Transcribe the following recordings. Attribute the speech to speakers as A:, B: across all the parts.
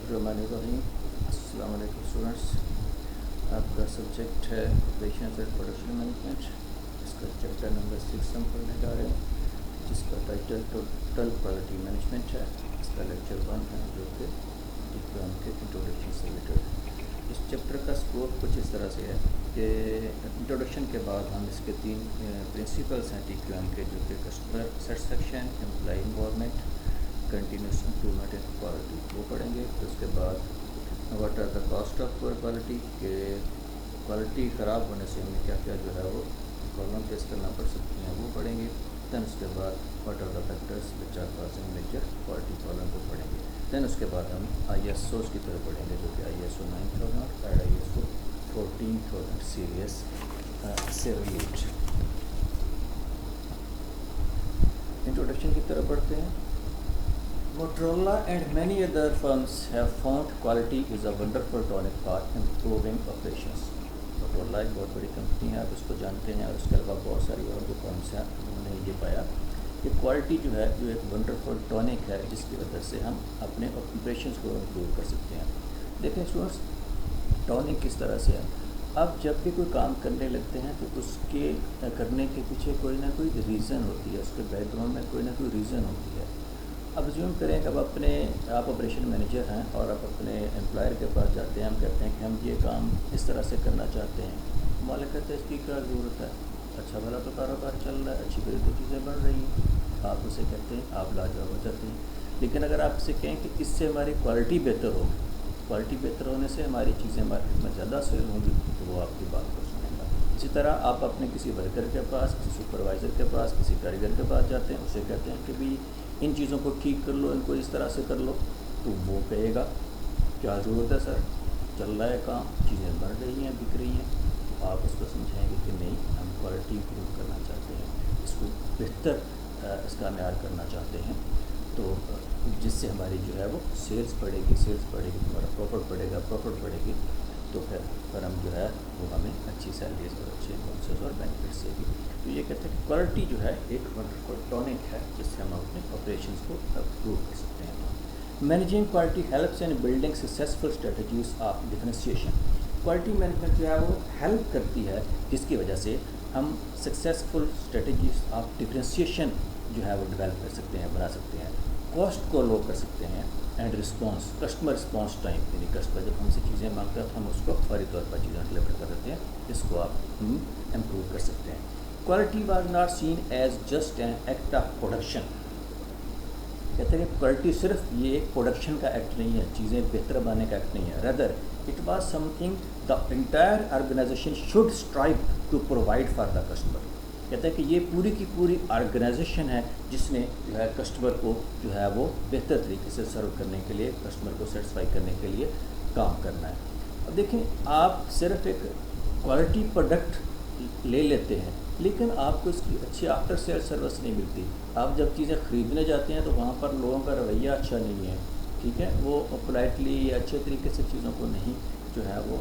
A: बिस्मिल्लाहिर्रहमानिर्रहीम। अस्सलाम वालेकुम स्टूडेंट्स। आपका सब्जेक्ट है ऑपरेशंस एंड प्रोडक्शन मैनेजमेंट। इसका चैप्टर नंबर 6 हम पढ़ने जा रहे हैं, जिसका टाइटल टोटल क्वालिटी मैनेजमेंट है। इसका लेक्चर 1 है, जो कि डिप्लोमा के इंट्रोडक्शन से रिलेटेड। इस चैप्टर का स्कोप कुछ इस तरह से है कि इंट्रोडक्शन के बाद हम इसके 3 प्रिंसिपल्स हैं TQM के, जो कि customer satisfaction, employ involvement, continuous improvement in quality, वो पढ़ेंगे। फिर उसके बाद what are the cost of poor quality, के क्वालिटी ख़राब होने से हमें क्या क्या जो है वो प्रॉब्लम फेस करना पड़ सकती हैं, वो पढ़ेंगे। दैन उसके बाद what are the factors which are causing major quality problem, को पढ़ेंगे। दैन उसके बाद हम ISOs की तरफ पढ़ेंगे, जो कि ISO 9000 और ISO 14000 सीरीज से रिलेटेड। इंट्रोडक्शन की तरफ बढ़ते हैं। Motorola and many other firms have found quality is a wonderful tonic for improving operations. Motorola एक बहुत बड़ी कंपनी है, आप इसको जानते हैं, और उसके अलावा बहुत सारी और भी फर्म्स हैं। उन्होंने ये पाया कि क्वालिटी जो है, जो एक वंडरफुल टॉनिक है, जिसकी वजह से हम अपने ऑपरेशंस को इम्प्रूव कर सकते हैं। देखें स्टूडेंट्स, टॉनिक किस तरह से है। अब जब भी कोई काम करने लगते हैं तो उसके करने के पीछे कोई ना कोई रीज़न होती है, उसके बैकग्राउंड में कोई ना कोई रीज़न होती है। अब ज्यूम करें कि आप ऑपरेशन मैनेजर हैं और आप अपने एम्प्लॉयर के पास जाते हैं, हम कहते हैं कि हम ये काम इस तरह से करना चाहते हैं। मालिक कहते हैं इसकी क्या ज़रूरत है, अच्छा भला तो कारोबार चल रहा है, अच्छी बड़ी तो चीज़ें बढ़ रही हैं। आप उसे कहते हैं, आप लाजवाब हो जाते हैं। लेकिन अगर आपसे कहें कि इससे हमारी क्वालिटी बेहतर होगी, क्वालिटी बेहतर होने से हमारी चीज़ें मार्केट में ज़्यादा सेल होंगी, तो वो आपकी बात को सुनेगा। इसी तरह आप अपने किसी वर्कर के पास, किसी सुपरवाइज़र के पास, किसी कारीगर के पास जाते हैं, उसे कहते हैं कि भी इन चीज़ों को ठीक कर लो, इनको इस तरह से कर लो, तो वो कहेगा क्या ज़रूरत है सर, चल रहा है काम, चीज़ें बढ़ रही हैं, बिक रही हैं। तो आप उसको समझाएंगे कि नहीं, हम क्वालिटी इम्प्रूव करना चाहते हैं, इसको बेहतर इसका म्यार करना चाहते हैं, तो जिससे हमारी जो है वो सेल्स बढ़ेगी, हमारा प्रॉफिट बढ़ेगा, प्रॉफिट बढ़ेगी, तो फिर फर्म जो है वो हमें अच्छी सैलरीज और अच्छे बोनसेस और बेनिफिट्स देगी। तो ये कहते हैं कि क्वालिटी जो है एक वंडरफुल टॉनिक है, जिससे हम अपने ऑपरेशंस को इम्प्रूव कर सकते हैं। Managing quality helps in building successful strategies of differentiation. Quality management जो है वो हेल्प करती है, जिसकी वजह से हम सक्सेसफुल स्ट्रेटजीज ऑफ डिफरेंशिएशन जो है वो डेवलप कर सकते हैं, बना सकते हैं, कॉस्ट को लो कर सकते हैं, and response, customer response time, यानी कस्टमर जब हमसे चीज़ें मांगता है तो हम उसको फौरी तौर पर चीज़ें डिलीवर कर देते हैं, इसको आप इम्प्रूव कर सकते हैं। Quality was not seen as just an act of production. कहते हैं क्वालिटी सिर्फ ये एक प्रोडक्शन का एक्ट नहीं है, चीज़ें बेहतर बनाने का एक्ट नहीं है, rather it was something the entire organization should strive to provide for the customer. कहते हैं कि ये पूरी की पूरी ऑर्गेनाइजेशन है, जिसने जो है कस्टमर को जो है वो बेहतर तरीके से सर्व करने के लिए, कस्टमर को सेटिस्फाई करने के लिए काम करना है। अब देखें, आप सिर्फ एक क्वालिटी प्रोडक्ट ले लेते हैं, लेकिन आपको इसकी अच्छी आफ्टर सेल सर्विस नहीं मिलती। आप जब चीज़ें ख़रीदने जाते हैं तो वहाँ पर लोगों का रवैया अच्छा नहीं है, ठीक है, वो पोलाइटली या अच्छे तरीके से चीज़ों को नहीं जो है वो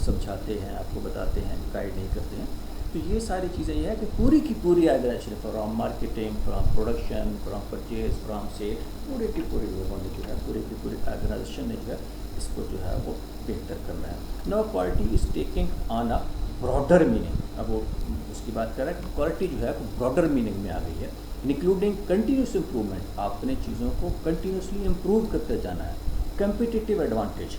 A: समझाते हैं, आपको बताते हैं, गाइड नहीं करते हैं। तो ये सारी चीज़ें ये है कि पूरी की पूरी organization, from marketing, from production, from purchase, from sale, पूरे की पूरी लोगों ने जो है, पूरी की पूरी ऑर्गेनाइजेशन ने जो है इसको जो है वो बेहतर करना है। No quality is taking on a broader meaning. अब वो उसकी बात कर रहा है कि क्वालिटी जो है वो ब्रॉडर मीनिंग में आ गई है, इंक्लूडिंग कंटिन्यूस इम्प्रूवमेंट। आपने चीज़ों को कंटिन्यूसली इम्प्रूव करते जाना है। कंपिटिटिव एडवांटेज,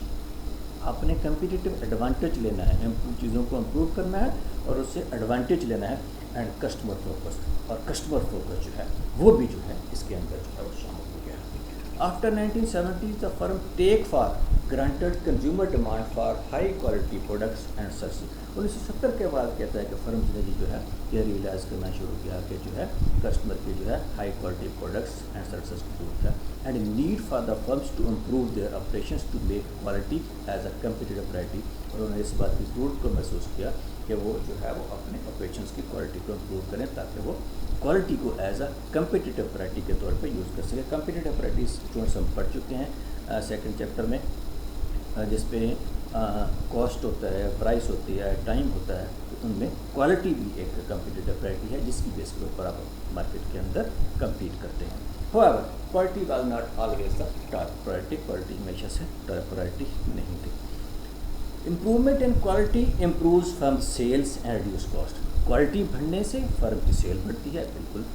A: आपने कंपिटिटिव एडवांटेज लेना है, चीज़ों को इम्प्रूव करना है और उससे एडवांटेज लेना है। एंड कस्टमर फोकस, और कस्टमर फोकस जो है वो भी जो है इसके अंदर जो है वो शामिल हो गया। After 1970 the firm take for granted consumer demand for high quality products and services. 1970 के बाद कहता है कि फर्म्स ने जो है ये रियलाइज़ करना शुरू किया कि जो है कस्टमर की जो है high quality products and services की जरूरत है, and need for the firms to improve their operations to make quality as a competitive priority. और उन्होंने इस बात की ज़रूरत को महसूस किया कि वो जो है वो अपने ऑपरेशंस की क्वालिटी को इम्प्रूव करें, ताकि वो क्वालिटी को एज अ कम्पिटिटिव प्रायोरिटी के तौर पर यूज़ कर सके। कम्पिटिटिव प्रायोरिटीज जो हम पढ़ चुके हैं सेकेंड चैप्टर में, जिस पे कॉस्ट होता है, प्राइस होती है, टाइम होता है, तो उनमें क्वालिटी भी एक कम्पिटिटिव प्रायोरिटी है, जिसकी बेस के ऊपर आप मार्केट के अंदर कम्पीट करते हैं। However, quality was not always the top priority. Quality हमेशा से top priority नहीं थी. Improvement in quality improves firm sales and reduce cost. Quality बढ़ने से फर्म की सेल बढ़ती है, बिल्कुल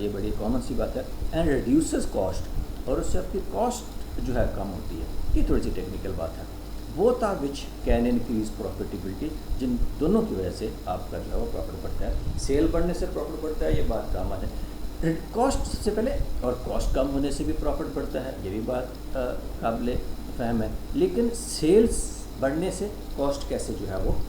A: ये बड़ी कॉमन सी बात है. एंड रिड्यूसेस कॉस्ट, और उससे आपकी कॉस्ट जो है कम होती है. ये थोड़ी सी टेक्निकल बात है. Both are which can increase profitability, जिन दोनों की वजह से आपका जो है वो प्रॉफिट बढ़ता है. सेल बढ़ने से प्रॉफिट बढ़ता है, ये बात कॉमन है. कॉस्ट सबसे पहले, और कॉस्ट कम होने से भी प्रॉफिट बढ़ता है, ये भी बात काबिल फहम है. लेकिन सेल्स बढ़ने से कॉस्ट कैसे जो है वो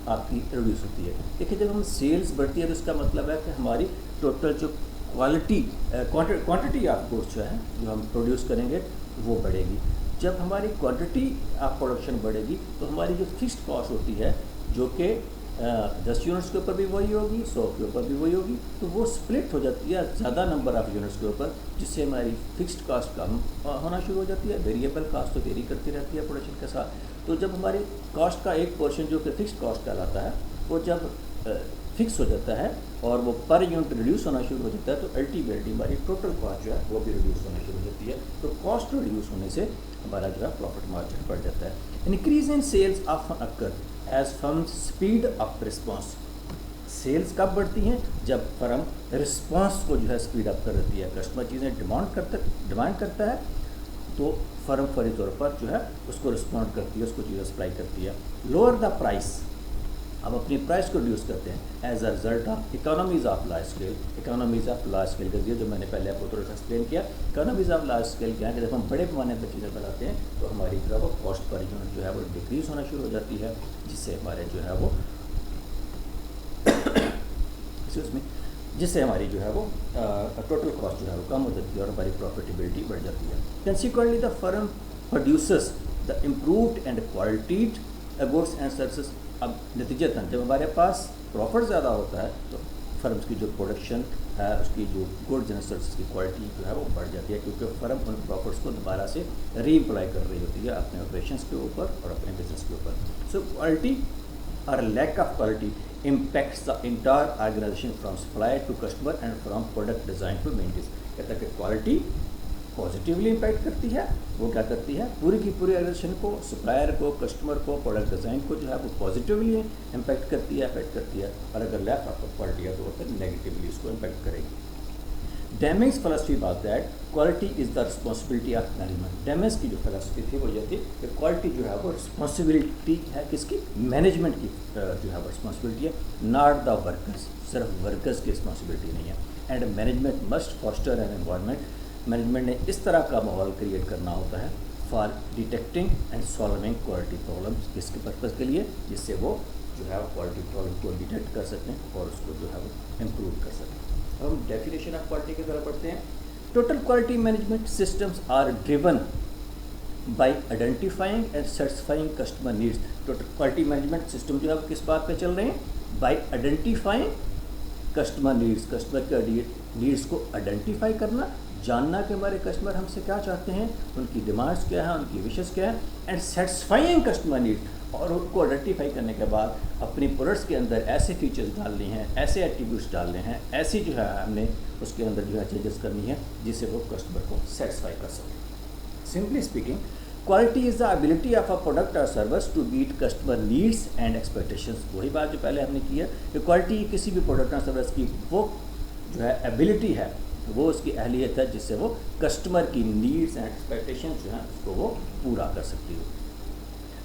A: आपकी रिड्यूस होती है. देखिए, जब हम सेल्स बढ़ती है तो इसका मतलब है कि हमारी टोटल जो क्वांटिटी ऑफ गुड्स जो है जो हम प्रोड्यूस करेंगे वो बढ़ेगी. जब हमारी क्वांटिटी ऑफ प्रोडक्शन बढ़ेगी तो हमारी जो फिक्स्ड कॉस्ट होती है, जो कि 10 यूनिट्स के ऊपर भी वही होगी, 100 के ऊपर भी वही होगी, तो वो स्प्लिट हो जाती है ज़्यादा नंबर ऑफ यूनिट्स के ऊपर, जिससे हमारी फिक्स्ड कॉस्ट कम होना शुरू हो जाती है. वेरिएबल कॉस्ट तो वेरी करती रहती है प्रोडक्शन के साथ. तो जब हमारी कॉस्ट का एक पोर्शन जो कि फिक्स्ड कॉस्ट कहलाता है, वो जब फिक्स हो जाता है और वो पर यूनिट रिड्यूस होना शुरू हो जाता है, तो अल्टीमेटली हमारी टोटल कॉस्ट जो है वो भी रिड्यूस होना शुरू हो जाती है. तो कॉस्ट रिड्यूस होने से हमारा जो है प्रॉफिट मार्जिन बढ़ जाता है. Increase in sales often occur as firm speed up response. Sales कब बढ़ती हैं? जब फर्म रिस्पॉन्स को जो है स्पीड अप कर देती है. कस्टमर चीज़ें डिमांड करता है तो फर्म फौरी तौर पर जो है उसको रिस्पॉन्ड करती है, उसको चीज़ें सप्लाई करती है. लोअर द प्राइस, अब अपनी प्राइस को रिड्यूस करते हैं as a result of economies of large scale. Economies of large scale का जो मैंने पहले आपको थोड़ा सा एक्सप्लेन किया. इकोनॉमीज ऑफ लार्ज स्केल क्या है कि जब हम बड़े पैमाने पर चीज़ें बनाते हैं तो हमारी जो है वो कॉस्ट पर यूनिट जो है वो डिक्रीज होना शुरू हो जाती है, जिससे हमारे जो है वो उसमें जिससे हमारी जो है वो टोटल कॉस्ट जो है वो कम हो जाती है और हमारी प्रॉफिटेबिलिटी बढ़ जाती है. Consequently the firm produces the improved and qualitied goods and services. अब नतीजतन जब हमारे पास प्रॉफिट ज़्यादा होता है तो फर्म्स की जो प्रोडक्शन है, उसकी जो गुड्स एंड सर्विसेज की क्वालिटी जो है वो बढ़ जाती है, क्योंकि फर्म उन प्रॉफिट्स को दोबारा से रीएम्प्लॉय कर रही होती है अपने ऑपरेशंस के ऊपर और अपने बिजनेस के ऊपर. सो क्वालिटी और lack of quality impacts the entire organization from supplier to customer and from product design to maintenance. कहता है कि क्वालिटी पॉजिटिवली इम्पैक्ट करती है. वो क्या करती है? पूरी की पूरी ऑर्गेनाइजेशन को, सप्लायर को, कस्टमर को, प्रोडक्ट डिज़ाइन को जो है वो पॉजिटिवली इम्पैक्ट करती है, अफेक्ट करती है. और अगर लैक ऑफ क्वालिटी है तो वो फिर नेगेटिवली उसको इम्पैक्ट करेगी. डैमेज फिलॉसफी बात है quality is the responsibility of management. Damage की जो फिलॉसफी थी वो ये थी कि क्वालिटी जो है वो रिस्पॉन्सिबिलिटी है किसकी? मैनेजमेंट की जो है वो रिस्पॉन्सिबिलिटी है, नॉट द वर्कर्स. सिर्फ वर्कर्स की रिस्पॉन्सिबिलिटी नहीं है. And management must foster an environment. Management ने इस तरह का माहौल क्रिएट करना होता है for detecting and solving quality problems. किसके पर्पज़ के लिए? जिससे वो जो है क्वालिटी प्रॉब्लम को डिटेक्ट कर सकें और उसको जो है वो इम्प्रूव कर सकें. हम डेफिनेशन ऑफ क्वालिटी की तरफ पढ़ते हैं. Total quality management systems are driven by identifying and satisfying customer needs. Total quality management system जो है वो किस बात पे चल रहे हैं? By identifying customer needs. Customer के नीड्स को आइडेंटिफाई करना, जानना कि हमारे कस्टमर हमसे क्या चाहते हैं, उनकी डिमांड्स क्या है, उनकी विशेष क्या है. एंड सेटिस्फाइंग कस्टमर नीड्स, और उनको आइडेंटिफाई करने के बाद अपनी प्रोडक्ट्स के अंदर ऐसे फीचर्स डालने हैं, ऐसे एट्रीब्यूट्स डालने हैं, ऐसी जो है हमने उसके अंदर जो है चेंजेस करनी है जिससे वो कस्टमर को सेटिस्फाई कर सकें. Simply speaking, quality is the ability of a product और service to meet customer needs and expectations. वही बात जो पहले हमने की है कि क्वालिटी किसी भी प्रोडक्ट और सर्विस की वो जो है एबिलिटी है, वो उसकी अहलियत है जिससे वो कस्टमर की नीड्स एंड एक्सपेक्टेशंस जो हैं उसको वो पूरा कर सकती है.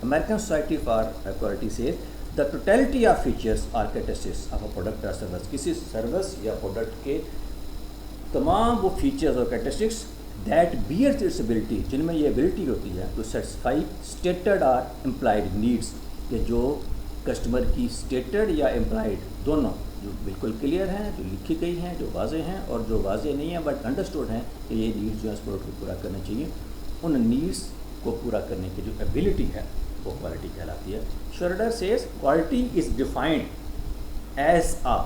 A: American Society for Quality says the totality of features or characteristics of a product or service. किसी सर्विस या प्रोडक्ट के तमाम वो फीचर्स और characteristics that bears its ability, जिनमें ये एबिलिटी होती है टू सेटिस्फाई स्टेटेड और इम्प्लाइड नीड्स, कि जो कस्टमर की स्टेटेड या इम्प्लाइड दोनों जो बिल्कुल क्लियर हैं, जो लिखी गई हैं, जो वाजे हैं, और जो वाजे नहीं हैं बट अंडरस्टूड हैं कि ये नीड्स जो है इस प्रोडक्ट को पूरा करने चाहिए, उन नीड्स को पूरा करने की जो एबिलिटी है वो क्वालिटी कहलाती है. Schroeder says quality is defined as a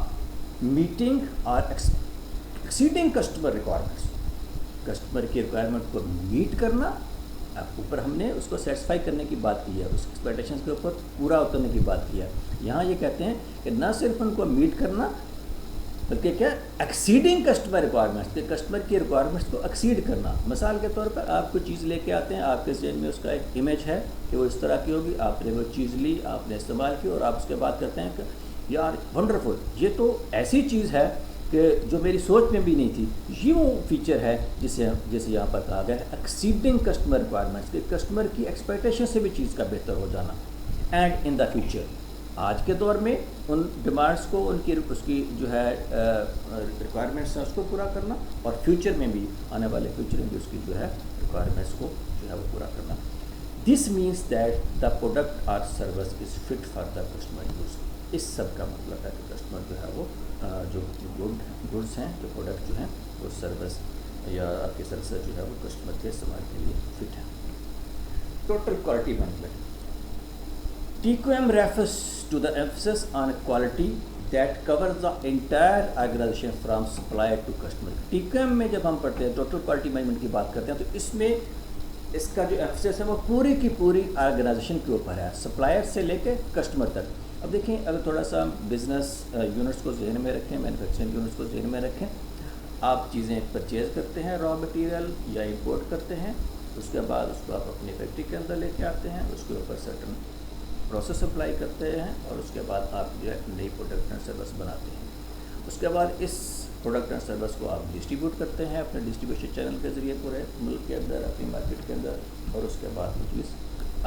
A: meeting or exceeding customer requirements. Customer की रिक्वायरमेंट को मीट करना, ऊपर हमने उसको सेटिस्फाई करने की बात की है, उस एक्सपेक्टेशंस के ऊपर पूरा उतरने की बात की है. यहाँ ये कहते हैं कि ना सिर्फ उनको मीट करना بلکہ کیا ایکسیڈنگ کسٹمر ریکوائرمنٹس، کہ کسٹمر کی ریکوائرمنٹس کو ایکسیڈ کرنا. مثال کے طور پر آپ کوئی چیز لے کے آتے ہیں، آپ کے ذہن میں اس کا ایک امیج ہے کہ وہ اس طرح کی ہوگی، آپ نے وہ چیز لی، آپ نے استعمال کی، اور آپ اس کے بعد کہتے ہیں کہ یار ونڈرفل، یہ تو ایسی چیز ہے کہ جو میری سوچ میں بھی نہیں تھی. یہ وہ فیچر ہے جسے یہاں پر کہا گیا ہے ایکسیڈنگ کسٹمر ریکوائرمنٹس، کہ کسٹمر کی ایکسپیکٹیشن سے بھی چیز کا بہتر ہو جانا. اینڈ ان دا فیوچر، آج کے دور میں ان ڈیمانڈس کو، اس کی جو ہے ریکوائرمنٹس ہیں اس کو پورا کرنا، اور فیوچر میں بھی، آنے والے فیوچر میں بھی اس کی جو ہے ریکوائرمنٹس کو جو ہے وہ پورا کرنا. This means that the product or service is fit for the customer use. اس سب کا مطلب ہے کہ کسٹمر جو ہے وہ جو گڈس ہیں، جو پروڈکٹ جو ہیں وہ سروس یا آپ کی سروس جو ہے وہ کسٹمر کے استعمال کے لیے فٹ ہے. Total quality management. TQM refers to the emphasis on quality that covers the entire organization from supplier to customer. TQM میں جب ہم پڑھتے ہیں ٹوٹل کوالٹی مینجمنٹ کی بات کرتے ہیں تو اس میں اس کا جو ایمفسس ہے وہ پوری کی پوری آرگنائزیشن کے اوپر ہے، سپلائر سے لے کے کسٹمر تک. اب دیکھیں، اگر تھوڑا سا بزنس یونٹس کو ذہن میں رکھیں، مینوفیکچرنگ یونٹس کو ذہن میں رکھیں، آپ چیزیں پرچیز کرتے ہیں، را مٹیریل یا امپورٹ کرتے ہیں، اس کے بعد اس کو آپ اپنی فیکٹری کے اندر لے کے آتے ہیں، اس کے اوپر سرٹن پروسیس اپلائی کرتے ہیں، اور اس کے بعد آپ جو ہے نئی پروڈکٹ اینڈ سروس بناتے ہیں. اس کے بعد اس پروڈکٹ اینڈ سروس کو آپ ڈسٹریبیوٹ کرتے ہیں اپنے ڈسٹریبیوشن چینل کے ذریعے پورے ملک کے اندر، اپنی مارکیٹ کے اندر، اور اس کے بعد وہ چیز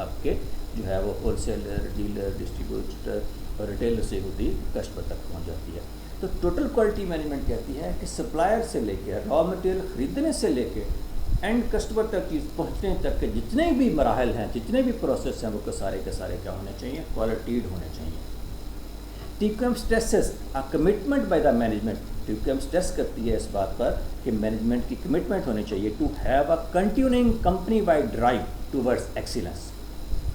A: آپ کے جو ہے وہ ہول سیلر، ڈیلر، ڈسٹریبیوٹر اور ریٹیلر سے ہوتی کسٹمر تک پہنچ جاتی ہے. تو ٹوٹل کوالٹی مینجمنٹ کہتی ہے کہ سپلائر سے لے کے، را مٹیریل خریدنے سے لے کے اینڈ کسٹمر تک چیز پہنچنے تک کے جتنے بھی مراحل ہیں، جتنے بھی پروسیس ہیں، وہ سارے کے سارے کیا ہونے چاہیے؟ کوالٹیڈ ہونے چاہیے. TQM stresses a commitment by the management. TQM stress کرتی ہے اس بات پر کہ مینجمنٹ کی کمٹمنٹ ہونی چاہیے to have a continuing company wide drive towards excellence,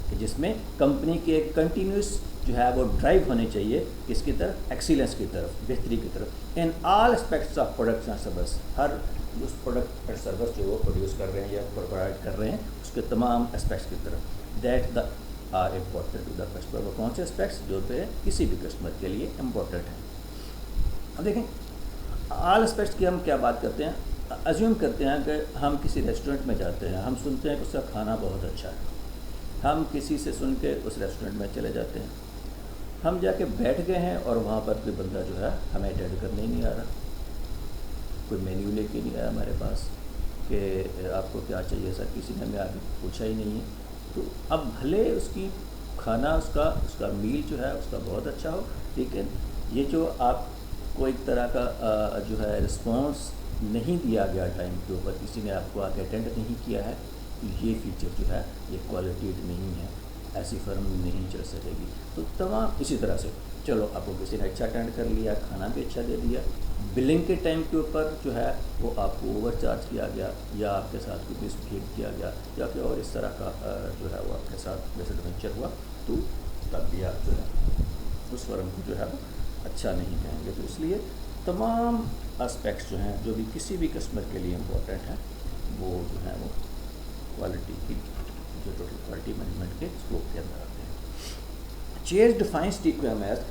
A: کہ جس میں کمپنی کی ایک کنٹینیوس جو ہے وہ ڈرائیو ہونی چاہیے کس کی طرف؟ ایکسیلنس کی طرف، بہتری کی طرف. In all aspects of products and service, ہر اس پروڈکٹ اینڈ سروس جو وہ پروڈیوس کر رہے ہیں یا پرووائڈ کر رہے ہیں اس کے تمام اسپیکٹس کی طرف. That the are important to the customer. وہ کون سے اسپیکٹس جو پہ کسی بھی کسٹمر کے لیے امپورٹنٹ ہیں؟ اب دیکھیں، آل اسپیکٹس کی ہم کیا بات کرتے ہیں؟ ازیوم کرتے ہیں کہ ہم کسی ریسٹورنٹ میں جاتے ہیں، ہم سنتے ہیں کہ اس کا کھانا بہت اچھا ہے، ہم کسی سے سن کے اس ریسٹورنٹ میں چلے جاتے ہیں، ہم جا کے بیٹھ گئے ہیں اور وہاں پر کوئی بندہ جو ہے ہمیں اٹینڈ کرنے ہی نہیں آ رہا، کوئی مینیو لے کے نہیں آیا ہمارے پاس کہ آپ کو کیا چاہیے سر، کسی نے ہمیں آگے پوچھا ہی نہیں ہے. تو اب بھلے اس کی کھانا، اس کا میل جو ہے اس کا بہت اچھا ہو، لیکن یہ جو آپ کو ایک طرح کا جو ہے رسپانس نہیں دیا گیا ٹائم کے اوپر، کسی نے آپ کو آ کے اٹینڈ نہیں کیا ہے، یہ فیچر جو ہے یہ کوالٹیڈ نہیں ہے، ایسی فرم نہیں چل سکے گی. تو تمام اسی طرح سے، چلو آپ کو کسی نے اچھا اٹینڈ کر لیا، کھانا بھی اچھا دے دیا، بلنگ کے ٹائم کے اوپر جو ہے وہ آپ کو اوور چارج کیا گیا، یا آپ کے ساتھ کوئی مس بہیو کیا گیا، یا پھر اور اس طرح کا جو ہے وہ آپ کے ساتھ ڈس ایڈونچر ہوا، تو تب بھی آپ جو ہے اس فرم کو جو ہے وہ اچھا نہیں کہیں گے. تو اس لیے تمام اسپیکٹس جو ہیں، جو بھی کسی بھی کسٹمر کے لیے امپورٹنٹ ہیں، وہ جو ہے وہ کوالٹی کی جو ٹوٹل کوالٹی مینجمنٹ کے اسکوپ کے اندر آتے ہیں. Chair defines TQM as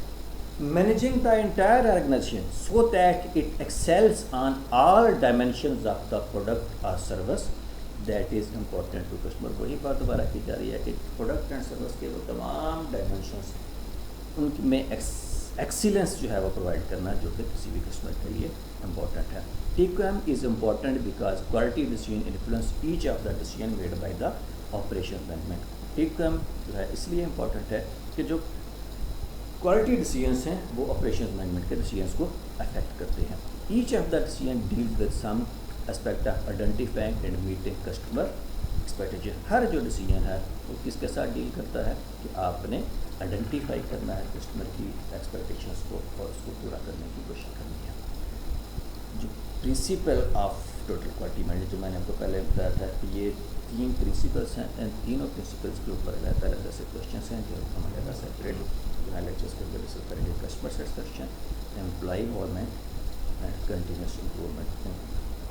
A: managing the entire organization so that it excels on all dimensions of the product or service that is important to customer. وہی بات دوبارہ کی جا رہی ہے کہ پروڈکٹ اینڈ سروس کے وہ تمام ڈائمینشنس، ان میں ایکسیلنس جو ہے وہ پرووائڈ کرنا جو کہ کسی بھی کسٹمر کے لیے امپورٹنٹ ہے. TQM is important because quality decision influence each of the decision made by the operations management. TQM جو ہے اس لیے امپورٹنٹ ہے کہ جو کوالٹی ڈیسیژنس ہیں وہ آپریشنز مینجمنٹ کے ڈیسیژنس کو افیکٹ کرتے ہیں. Each of the decision deals with some aspect of identifying and meeting customer expectation. ہر جو ڈیسیژن ہے وہ کس کے ساتھ ڈیل کرتا ہے کہ آپ نے آئیڈینٹیفائی کرنا ہے کسٹمر کی ایکسپیکٹیشنس کو اور اس کو پورا کرنے کی کوشش کرنی ہے. جو principle of total quality management جو میں نے آپ کو پہلے بتایا تھا کہ یہ 3 پرنسپلس ہیں، ان تینوں پرنسپلس کے اوپر علیحدہ سے کوشچنس ہیں جو ہم علیحدہ سیپریٹ لیکچرس کے اندر ڈسکس کریں گے. Customer satisfaction, employee involvement and continuous improvement in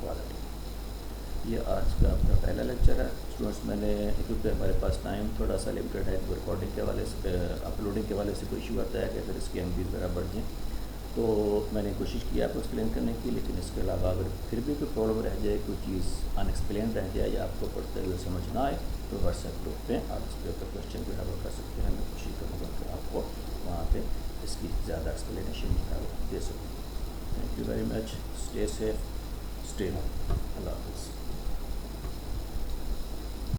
A: quality. یہ آج کا اپنا پہلا لیکچر ہے. اسٹوڈنٹس میں نے کیونکہ ہمارے پاس ٹائم تھوڑا سا لمیٹڈ ہے، ریکارڈنگ کے حوالے سے اپلوڈنگ کے حوالے سے کوئی ایشو آتا ہے کہ پھر اس کی ایم بی ذرا بڑھ جائیں، تو میں نے کوشش کی آپ کو ایکسپلین کرنے کی، لیکن اس کے علاوہ اگر پھر بھی کوئی پرابلم رہ جائے، کوئی چیز ان ایکسپلین رہ جائے یا آپ کو پڑھتے ہوئے سمجھ نہ آئے، تو واٹس ایپ گروپ پہ آپ اس پہ اوپر کوشچن بھی حوالہ کر سکتے ہیں. میں کوشش کروں گا کہ آپ کو وہاں پہ اس کی زیادہ ایکسپلینیشن دے سکوں. Thank you very much. Stay safe, stay home. اللہ حافظ.